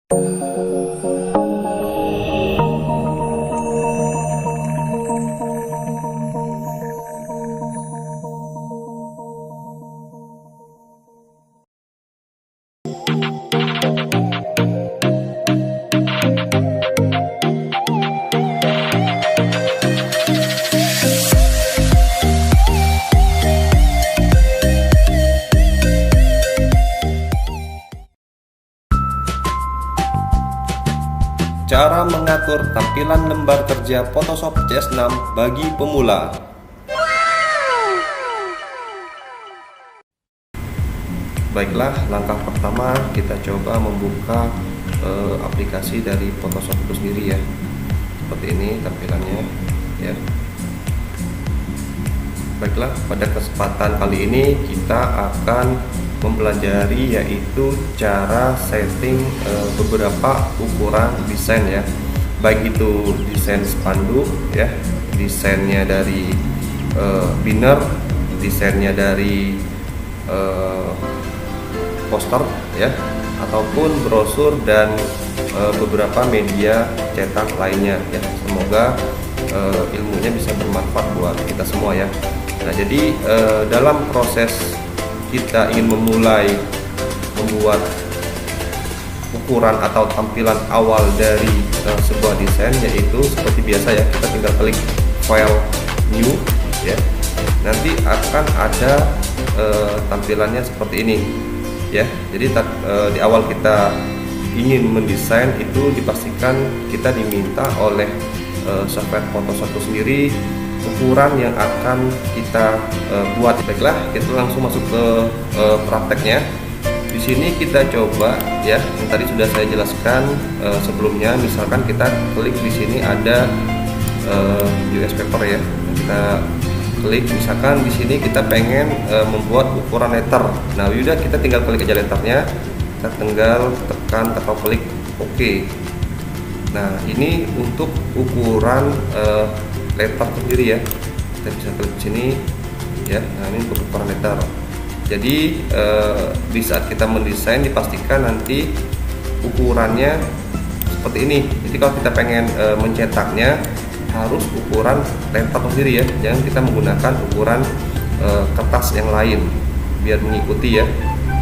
Cara mengatur tampilan lembar kerja Photoshop CS6 bagi pemula. Baiklah, langkah pertama kita coba membuka aplikasi dari Photoshop itu sendiri ya. Seperti ini tampilannya ya. Baiklah, pada kesempatan kali ini kita akan mempelajari yaitu cara setting beberapa ukuran desain ya, baik itu desain spanduk ya, desainnya dari banner, desainnya dari poster ya, ataupun brosur dan beberapa media cetak lainnya ya. Semoga ilmunya bisa bermanfaat buat kita semua ya. Nah, jadi dalam proses kita ingin memulai membuat ukuran atau tampilan awal dari sebuah desain, yaitu seperti biasa ya, kita tinggal klik file new ya. Nanti akan ada tampilannya seperti ini ya. Jadi di awal kita ingin mendesain itu dipastikan kita diminta oleh software Photoshop itu sendiri ukuran yang akan kita buat. Baiklah, kita langsung masuk ke prakteknya. Di sini kita coba ya, yang tadi sudah saya jelaskan sebelumnya. Misalkan kita klik di sini ada US paper ya. Kita klik, misalkan di sini kita pengen membuat ukuran letter. Nah, udah kita tinggal klik aja letternya. Kita tinggal tekan atau klik OK. Nah, ini untuk ukuran letter sendiri ya. Kita bisa klik sini ya. Nah, ini untuk ukuran letter. Jadi di saat kita mendesain dipastikan nanti ukurannya seperti ini. Jadi kalau kita pengen mencetaknya harus ukuran letter sendiri ya. Jangan kita menggunakan ukuran kertas yang lain biar mengikuti ya.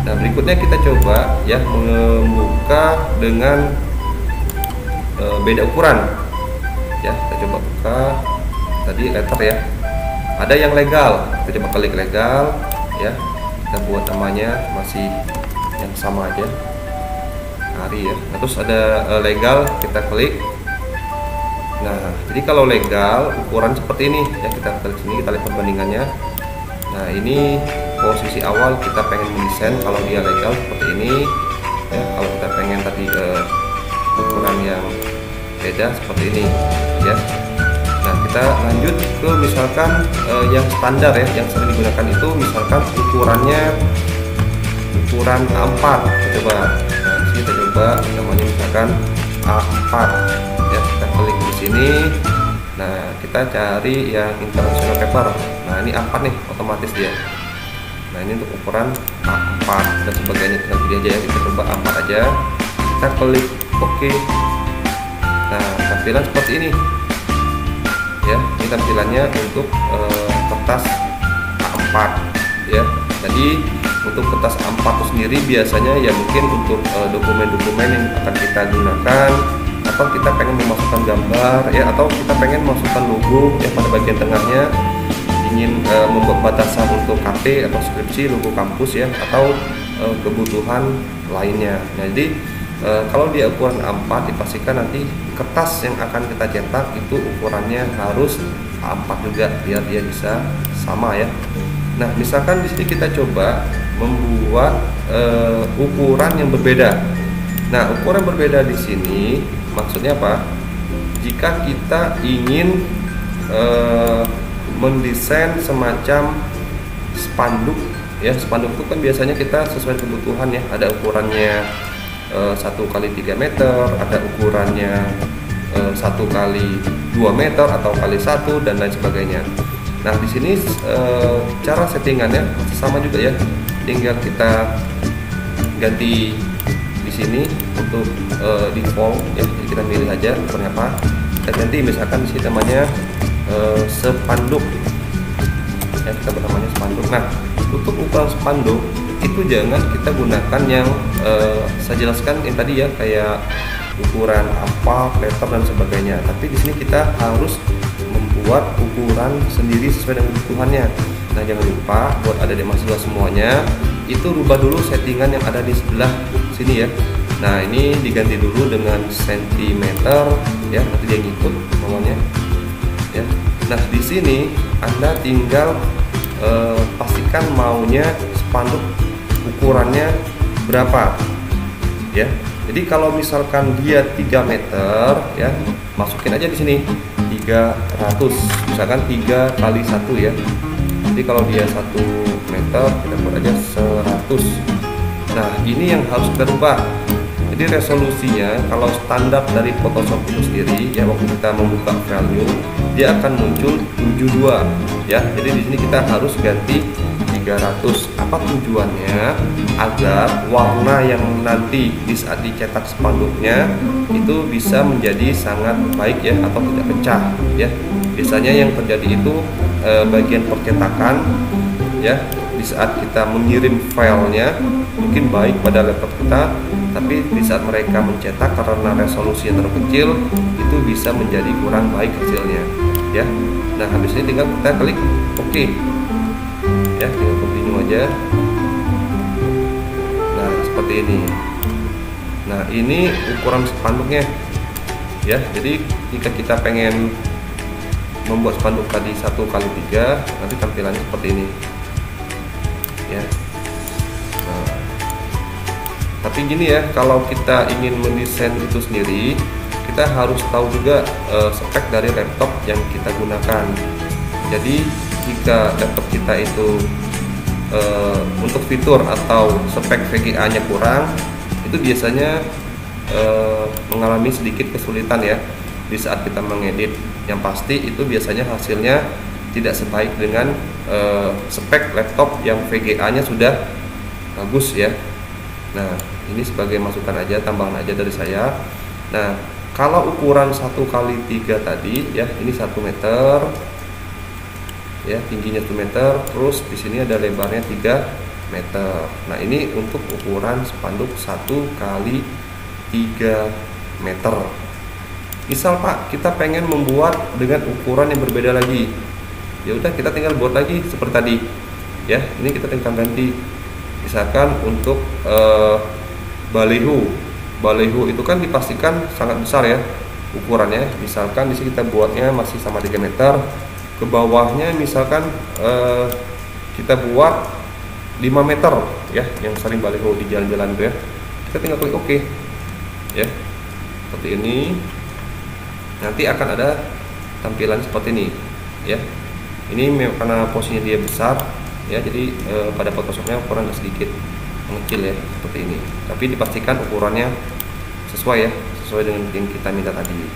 Nah, berikutnya kita coba ya membuka dengan beda ukuran ya. Kita coba buka tadi letter ya, ada yang legal, kita coba klik legal ya, kita buat namanya masih yang sama aja, hari ya. Nah, terus ada legal, kita klik. Nah, jadi kalau legal ukuran seperti ini ya, kita klik sini, kita lihat perbandingannya. Nah, ini posisi awal kita pengen mendesain kalau dia legal seperti ini ya. Kalau kita pengen tadi ukuran yang beda seperti ini ya. Nah, kita lanjut ke misalkan yang standar ya, yang sering digunakan itu misalkan ukurannya ukuran A4. Kita coba, nah di sini kita coba namanya misalkan A4 ya. Kita klik di sini. Nah, kita cari yang international paper. Nah, ini A4 nih, otomatis dia. Nah, ini untuk ukuran A4 dan sebagainya, tinggal pilih aja ya. Kita coba A4 aja. Kita klik OK. Nah, tampilan seperti ini ya. Ini tampilannya untuk kertas A4 ya. Jadi untuk kertas A4 itu sendiri biasanya ya mungkin untuk dokumen-dokumen yang akan kita gunakan, atau kita pengen memasukkan gambar ya, atau kita pengen memasukkan logo ya pada bagian tengahnya, ingin membuat batasan untuk KT atau skripsi, logo kampus ya, atau kebutuhan lainnya. Nah, jadi kalau dia ukuran A4 dipastikan nanti kertas yang akan kita cetak itu ukurannya harus A4 juga biar dia bisa sama ya. Nah, misalkan di sini kita coba membuat ukuran yang berbeda. Nah, ukuran berbeda di sini maksudnya apa? Jika kita ingin mendesain semacam spanduk ya, spanduk itu kan biasanya kita sesuai kebutuhan ya, ada ukurannya 1 kali 3 meter, ada ukurannya 1 kali 2 meter atau kali 1 dan lain sebagainya. Nah, di sini cara settingannya sama juga ya, tinggal kita ganti di sini untuk default ya, jadi kita pilih aja ukurannya apa, kita ganti misalkan di sini namanya spanduk ya, kita bernamanya spanduk. Nah, untuk ukuran spanduk itu jangan kita gunakan yang saya jelaskan yang tadi ya, kayak ukuran apa, letter dan sebagainya. Tapi di sini kita harus membuat ukuran sendiri sesuai dengan kebutuhannya. Nah, jangan lupa buat ada di mahasiswa semuanya, itu rubah dulu settingan yang ada di sebelah sini ya. Nah, ini diganti dulu dengan sentimeter ya, nanti dia ngikut namanya ya. Nah, di sini Anda tinggal pastikan maunya spanduk ukurannya berapa ya. Jadi kalau misalkan dia 3 meter ya, masukin aja di sini 300, misalkan 3 kali 1 ya. Jadi kalau dia 1 meter kita buat aja 100. Nah, ini yang harus kita rubah. Jadi resolusinya kalau standar dari Photoshop itu sendiri ya, waktu kita membuka value dia akan muncul 72 ya. Jadi di sini kita harus ganti 300. Apa tujuannya? Agar warna yang nanti di saat dicetak spanduknya itu bisa menjadi sangat baik ya, atau tidak pecah ya. Biasanya yang terjadi itu bagian percetakan ya, di saat kita mengirim filenya mungkin baik pada laptop kita, tapi di saat mereka mencetak karena resolusi yang terlalu kecil itu bisa menjadi kurang baik hasilnya ya. Nah, habis ini tinggal kita klik OK ya, tinggal continue aja. Nah, seperti ini. Nah, ini ukuran spanduknya ya. Jadi jika kita pengen membuat spanduk tadi 1x3, nanti tampilannya seperti ini ya. Nah, tapi gini ya, kalau kita ingin mendesain itu sendiri, kita harus tahu juga spek dari laptop yang kita gunakan. Jadi jika laptop kita itu untuk fitur atau spek VGA nya kurang, itu biasanya mengalami sedikit kesulitan ya di saat kita mengedit. Yang pasti itu biasanya hasilnya tidak sebaik dengan spek laptop yang VGA nya sudah bagus ya. Nah, ini sebagai masukan aja, tambahan aja dari saya. Nah, kalau ukuran 1x3 tadi ya, ini 1 meter ya, tingginya 1 meter, terus di sini ada lebarnya 3 meter. Nah, ini untuk ukuran spanduk 1x3 meter. Misal Pak, kita pengen membuat dengan ukuran yang berbeda lagi, ya udah kita tinggal buat lagi seperti tadi ya. Ini kita tinggal ganti, misalkan untuk baliho itu kan dipastikan sangat besar ya ukurannya. Misalkan di sini kita buatnya masih sama 3 meter, ke bawahnya misalkan kita buat 5 meter ya, yang sering baliho di jalan-jalan itu ya. Kita tinggal klik OK ya, seperti ini. Nanti akan ada tampilan seperti ini ya. Ini karena posisinya dia besar ya, jadi pada Photoshopnya ukuran sedikit mengecil ya, seperti ini. Tapi dipastikan ukurannya sesuai ya, sesuai dengan yang kita minta tadi.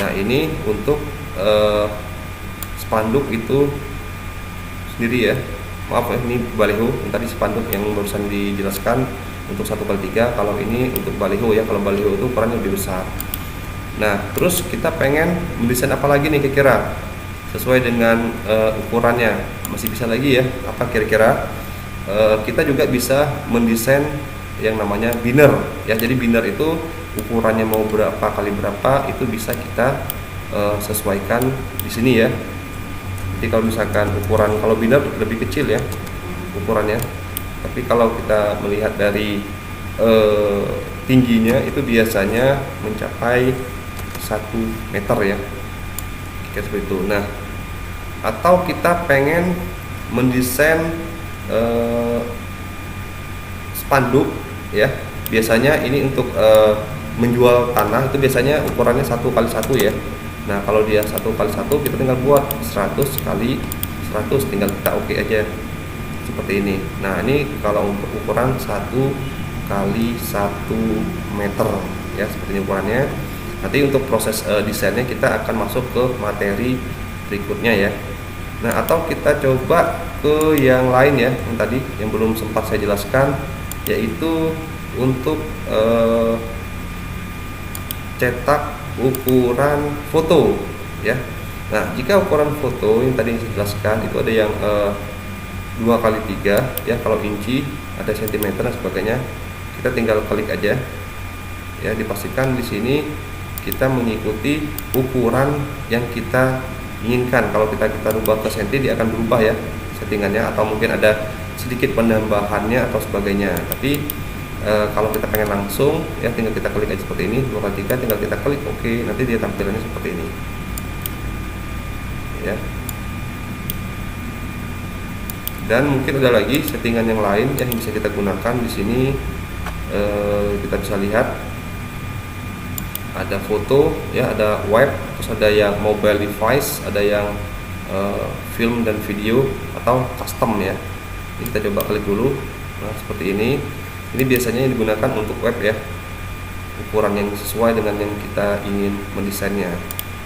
Nah, ini untuk spanduk itu sendiri ya. Maaf ya, ini baliho yang tadi spanduk yang barusan dijelaskan untuk 1x3. Kalau ini untuk baliho ya, kalau baliho itu ukurannya lebih besar. Nah, terus kita pengen mendesain apa lagi nih kira-kira sesuai dengan ukurannya, masih bisa lagi ya. Apa kira-kira? Kita juga bisa mendesain yang namanya binner ya. Jadi binner itu ukurannya mau berapa kali berapa itu bisa kita sesuaikan di sini ya. Jadi kalau misalkan ukuran, kalau binner lebih kecil ya ukurannya, tapi kalau kita melihat dari tingginya itu biasanya mencapai 1 meter ya, kayak seperti itu. Nah, atau kita pengen mendesain spanduk ya, biasanya ini untuk menjual tanah itu biasanya ukurannya 1x1 ya. Nah, kalau dia 1x1 kita tinggal buat 100x100, tinggal kita OK aja seperti ini. Nah, ini kalau untuk ukuran 1x1 meter ya, seperti ini ukurannya. Nanti untuk proses desainnya kita akan masuk ke materi berikutnya ya. Nah, atau kita coba ke yang lain ya, yang tadi yang belum sempat saya jelaskan, yaitu untuk cetak ukuran foto ya. Nah, jika ukuran foto yang tadi saya jelaskan itu ada yang 2x3 ya, kalau inci, ada sentimeter dan sebagainya, kita tinggal klik aja ya. Dipastikan di sini kita mengikuti ukuran yang kita inginkan. Kalau kita rubah ke senti, dia akan berubah ya settingannya, atau mungkin ada sedikit penambahannya atau sebagainya. Tapi kalau kita pengen langsung ya, tinggal kita klik aja seperti ini, 2x3, tinggal kita klik oke, nanti dia tampilannya seperti ini ya. Dan mungkin ada lagi settingan yang lain yang bisa kita gunakan di sini. Kita bisa lihat ada foto ya, ada web, terus ada yang mobile device, ada yang film dan video, atau custom ya. Ini kita coba klik dulu. Nah, seperti ini. Ini biasanya digunakan untuk web ya, ukuran yang sesuai dengan yang kita ingin mendesainnya.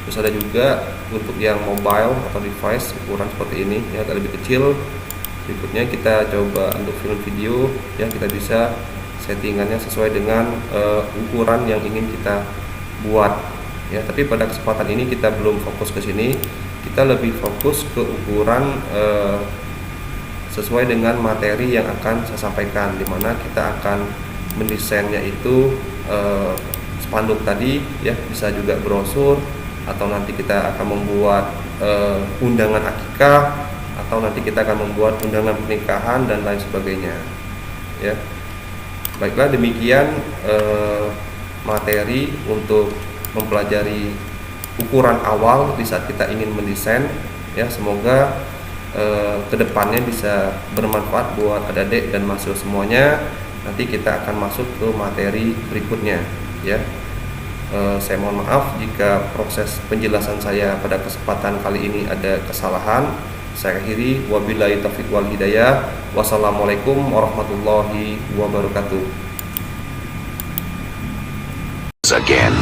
Terus ada juga untuk yang mobile atau device, ukuran seperti ini ya, agak lebih kecil. Berikutnya kita coba untuk film video ya, kita bisa settingannya sesuai dengan ukuran yang ingin kita buat ya. Tapi pada kesempatan ini kita belum fokus ke sini, kita lebih fokus ke ukuran sesuai dengan materi yang akan saya sampaikan, dimana kita akan mendesainnya itu spanduk tadi ya, bisa juga brosur, atau nanti kita akan membuat undangan akikah, atau nanti kita akan membuat undangan pernikahan dan lain sebagainya ya. Baiklah, demikian materi untuk mempelajari ukuran awal di saat kita ingin mendesain ya. Semoga kedepannya bisa bermanfaat buat adik-adik dan mahasiswa semuanya. Nanti kita akan masuk ke materi berikutnya ya. Saya mohon maaf jika proses penjelasan saya pada kesempatan kali ini ada kesalahan. Saya akhiri, wabillahi taufiq wal hidayah. Wassalamualaikum warahmatullahi wabarakatuh. Again.